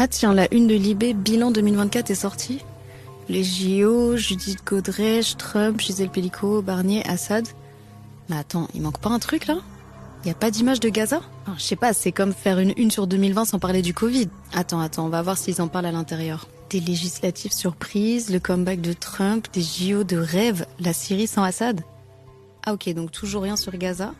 Ah tiens, la une de Libé, bilan 2024 est sortie. Les JO, Judith Godrèche, Trump, Gisèle Pelicot, Barnier, Assad. Mais attends, il manque pas un truc là? Y a pas d'image de Gaza? Je sais pas, c'est comme faire une sur 2020 sans parler du Covid. Attends, on va voir s'ils en parlent à l'intérieur. Des législatives surprises, le comeback de Trump, des JO de rêve, la Syrie sans Assad. Ah ok, donc toujours rien sur Gaza.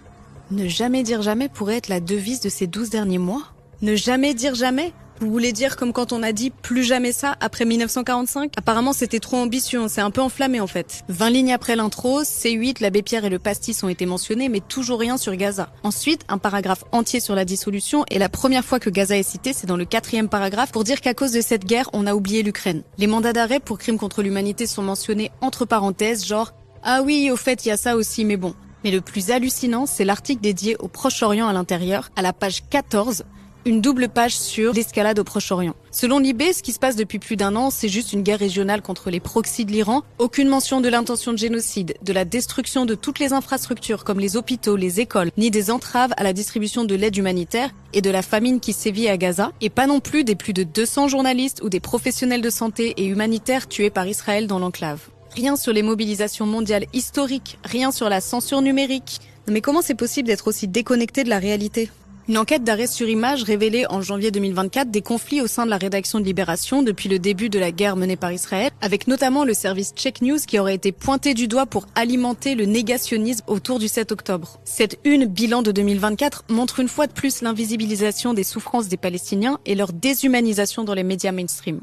Ne jamais dire jamais pourrait être la devise de ces 12 derniers mois. Ne jamais dire jamais? Vous voulez dire comme quand on a dit plus jamais ça après 1945? Apparemment c'était trop ambitieux, on s'est un peu enflammé en fait. 20 lignes après l'intro, C8, l'abbé Pierre et le pastis ont été mentionnés mais toujours rien sur Gaza. Ensuite, un paragraphe entier sur la dissolution et la première fois que Gaza est cité, c'est dans le 4e paragraphe pour dire qu'à cause de cette guerre, on a oublié l'Ukraine. Les mandats d'arrêt pour crimes contre l'humanité sont mentionnés entre parenthèses, genre « Ah oui, au fait, il y a ça aussi, mais bon ». Mais le plus hallucinant, c'est l'article dédié au Proche-Orient à l'intérieur, à la page 14, une double page sur l'escalade au Proche-Orient. Selon Libé, ce qui se passe depuis plus d'un an, c'est juste une guerre régionale contre les proxys de l'Iran. Aucune mention de l'intention de génocide, de la destruction de toutes les infrastructures comme les hôpitaux, les écoles, ni des entraves à la distribution de l'aide humanitaire et de la famine qui sévit à Gaza. Et pas non plus des plus de 200 journalistes ou des professionnels de santé et humanitaires tués par Israël dans l'enclave. Rien sur les mobilisations mondiales historiques, rien sur la censure numérique. Mais comment c'est possible d'être aussi déconnecté de la réalité ? Une enquête d'arrêt sur image révélait en janvier 2024 des conflits au sein de la rédaction de Libération depuis le début de la guerre menée par Israël, avec notamment le service Check News qui aurait été pointé du doigt pour alimenter le négationnisme autour du 7 octobre. Cette une bilan de 2024 montre une fois de plus l'invisibilisation des souffrances des Palestiniens et leur déshumanisation dans les médias mainstream.